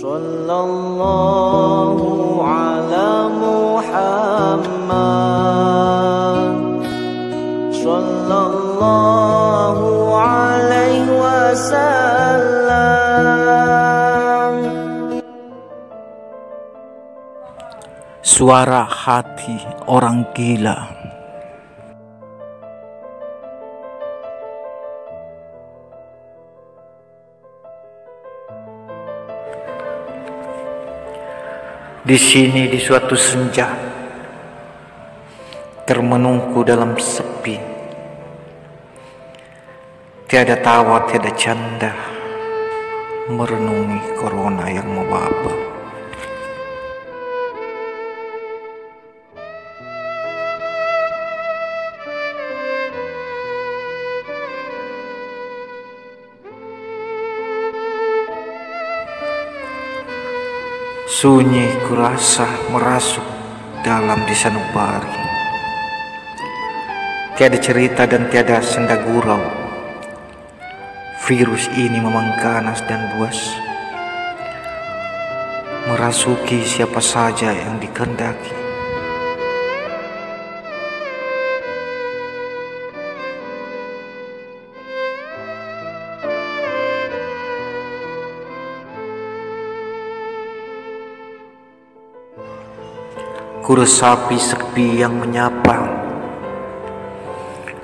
Sallallahu ala Muhammad, sallallahu alaihi wasallam. Suara hati orang gila. Di sini di suatu senja, termenungku dalam sepi, tiada tawa, tiada canda, merenungi corona yang mewabah. Sunyi kurasa merasuk dalam di sanubari. Tiada cerita dan tiada senda gurau. Virus ini memang ganas dan buas, merasuki siapa saja yang dikehendaki. Kuresapi sepi yang menyapa,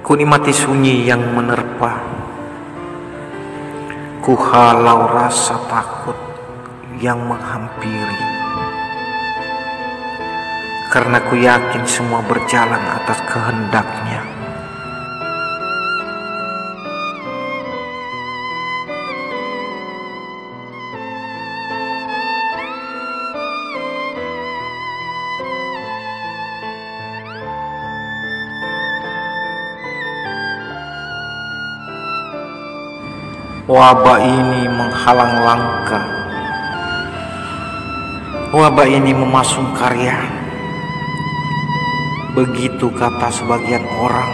kunikmati sunyi yang menerpa, kuhalau rasa takut yang menghampiri, karena ku yakin semua berjalan atas kehendaknya. Wabah ini menghalang langkah, wabah ini memasung karya. Begitu kata sebagian orang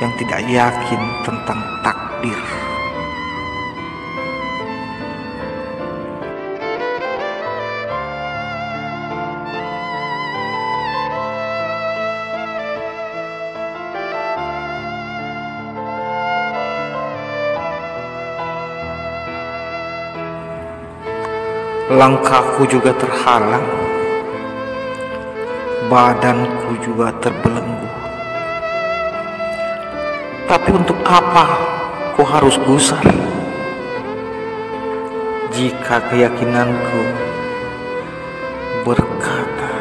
yang tidak yakin tentang takdir. Langkahku juga terhalang, badanku juga terbelenggu. Tapi untuk apa ku harus gusar jika keyakinanku berkata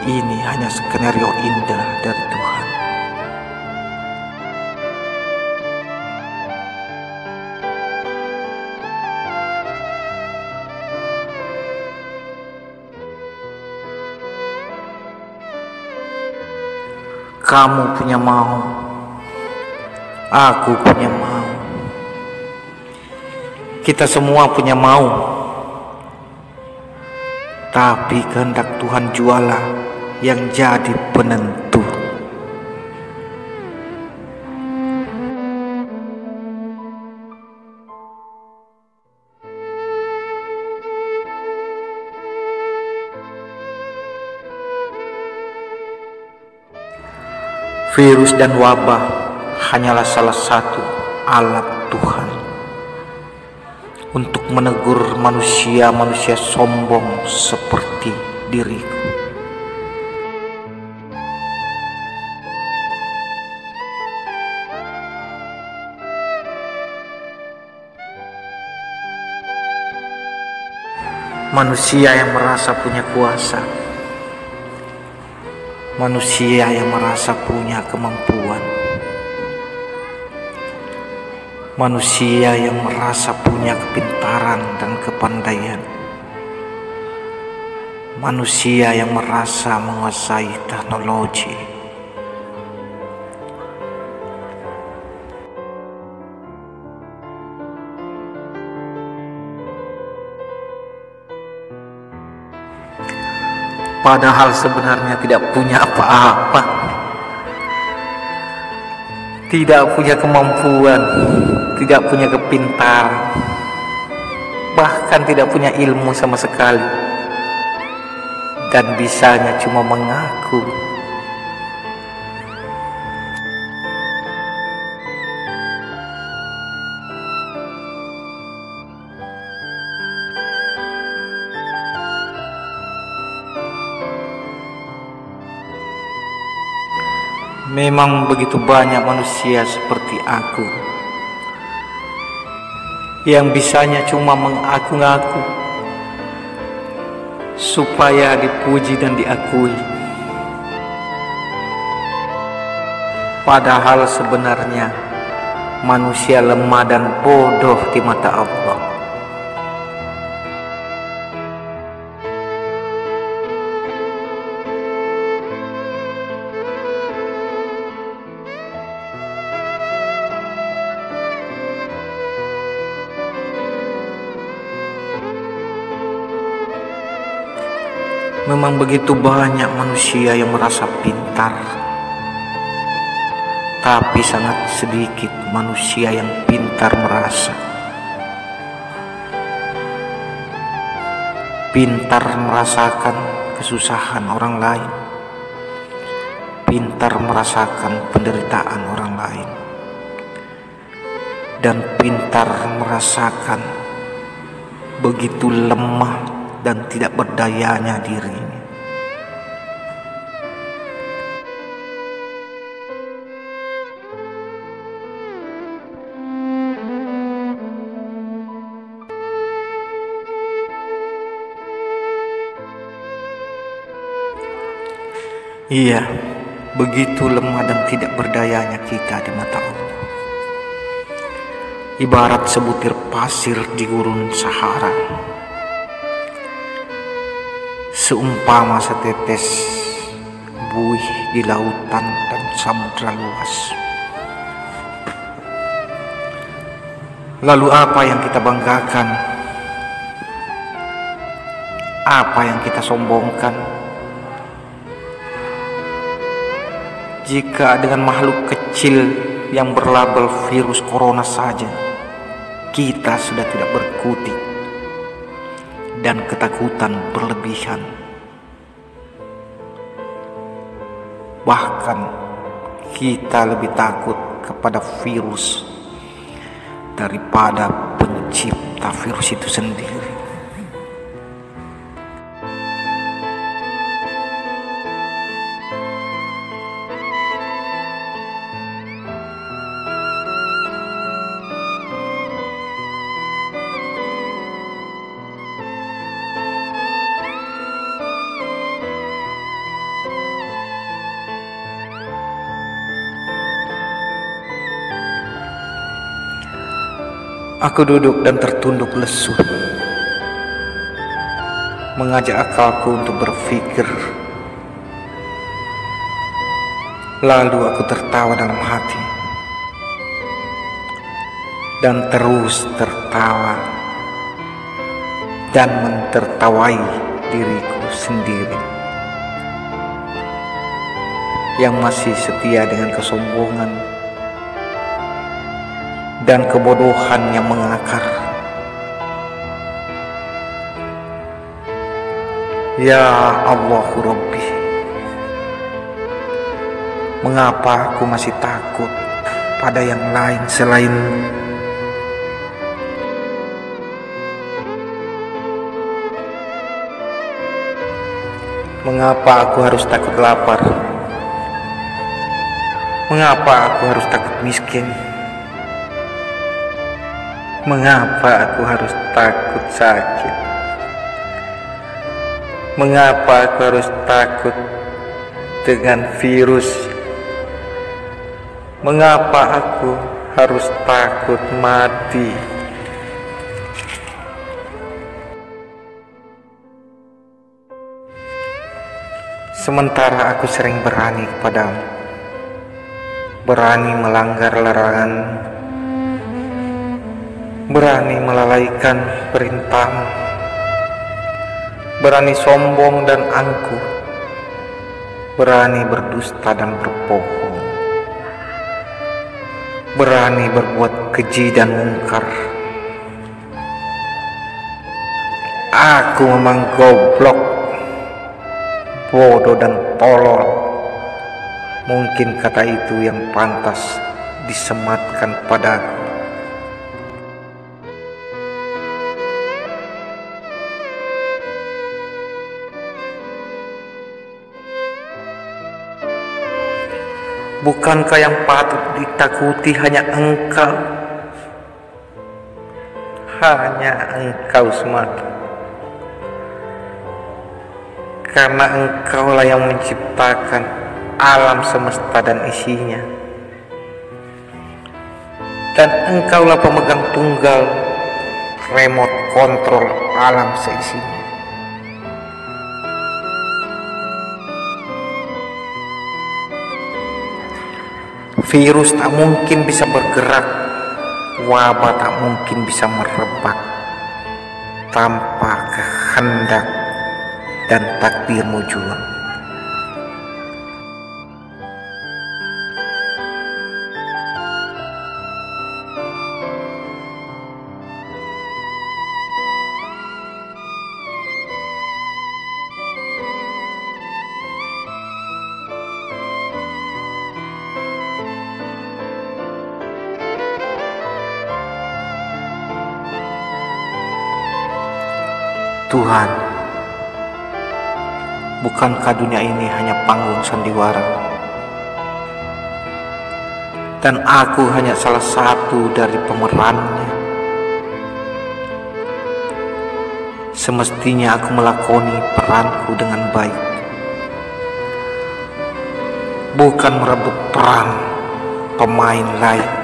ini hanya skenario indah dari Tuhan. Kamu punya mau, aku punya mau, kita semua punya mau, tapi kehendak Tuhan jualah yang jadi penentu. Virus dan wabah hanyalah salah satu alat Tuhan untuk menegur manusia-manusia sombong seperti diriku. Manusia yang merasa punya kuasa, manusia yang merasa punya kemampuan, manusia yang merasa punya kepintaran dan kepandaian, manusia yang merasa menguasai teknologi. Padahal sebenarnya tidak punya apa-apa, tidak punya kemampuan, tidak punya kepintaran, bahkan tidak punya ilmu sama sekali, dan bisanya cuma mengaku. Memang begitu banyak manusia seperti aku yang bisanya cuma mengaku-ngaku supaya dipuji dan diakui, padahal sebenarnya manusia lemah dan bodoh di mata Allah. Memang begitu banyak manusia yang merasa pintar, tapi sangat sedikit manusia yang pintar merasa. Pintar merasakan kesusahan orang lain, pintar merasakan penderitaan orang lain, dan pintar merasakan begitu lemah dan tidak berdayanya dirinya. Iya, begitu lemah dan tidak berdayanya kita di mata Allah. Ibarat sebutir pasir di gurun Sahara, seumpama setetes buih di lautan dan samudra luas. Lalu apa yang kita banggakan? Apa yang kita sombongkan? Jika dengan makhluk kecil yang berlabel virus corona saja kita sudah tidak berkutik dan ketakutan berlebihan, bahkan kita lebih takut kepada virus daripada pencipta virus itu sendiri. Aku duduk dan tertunduk lesu, mengajak akalku untuk berpikir. Lalu aku tertawa dalam hati, dan terus tertawa dan mentertawai diriku sendiri yang masih setia dengan kesombongan dan kebodohan yang mengakar. Ya Allahu Rabbi, mengapa aku masih takut pada yang lain selain-Mu? Mengapa aku harus takut lapar? Mengapa aku harus takut miskin? Mengapa aku harus takut sakit? Mengapa aku harus takut dengan virus? Mengapa aku harus takut mati? Sementara aku sering berani kepadamu, berani melanggar larangan, berani melalaikan perintahmu, berani sombong dan angkuh, berani berdusta dan berbohong, berani berbuat keji dan mungkar, Aku memang goblok, bodoh dan tolol. Mungkin kata itu yang pantas disematkan padaku. Bukankah yang patut ditakuti hanya engkau? Hanya engkau semata. Karena engkaulah yang menciptakan alam semesta dan isinya. Dan engkaulah pemegang tunggal remote kontrol alam seisinya. Virus tak mungkin bisa bergerak, wabah tak mungkin bisa merebak tanpa kehendak dan takdirmu jua. Tuhan, bukankah dunia ini hanya panggung sandiwara? Dan aku hanya salah satu dari pemerannya. Semestinya aku melakoni peranku dengan baik, bukan merebut peran pemain lain.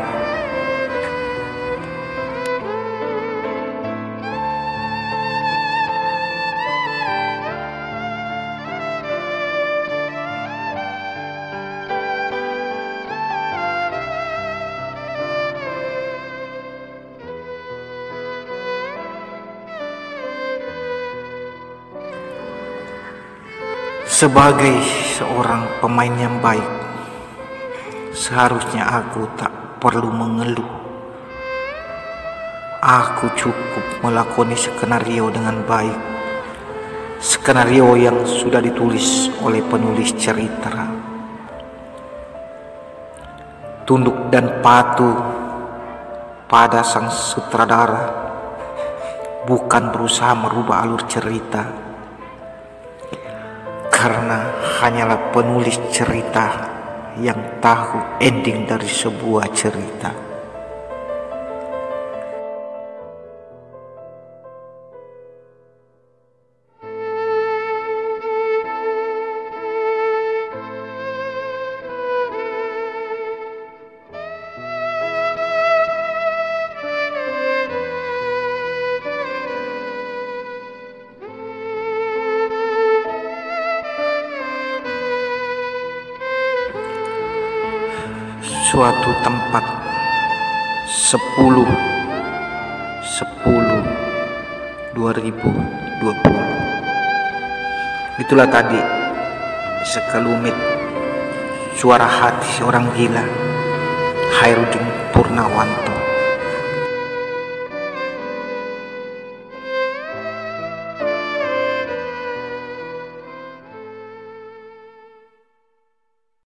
Sebagai seorang pemain yang baik, seharusnya aku tak perlu mengeluh. Aku cukup melakoni skenario dengan baik, skenario yang sudah ditulis oleh penulis cerita. Tunduk dan patuh pada sang sutradara, bukan berusaha merubah alur cerita. Karena hanyalah penulis cerita yang tahu ending dari sebuah cerita. Suatu tempat 10/10/2020. Itulah tadi sekelumit suara hati seorang gila, Khairuddin Purnawanto.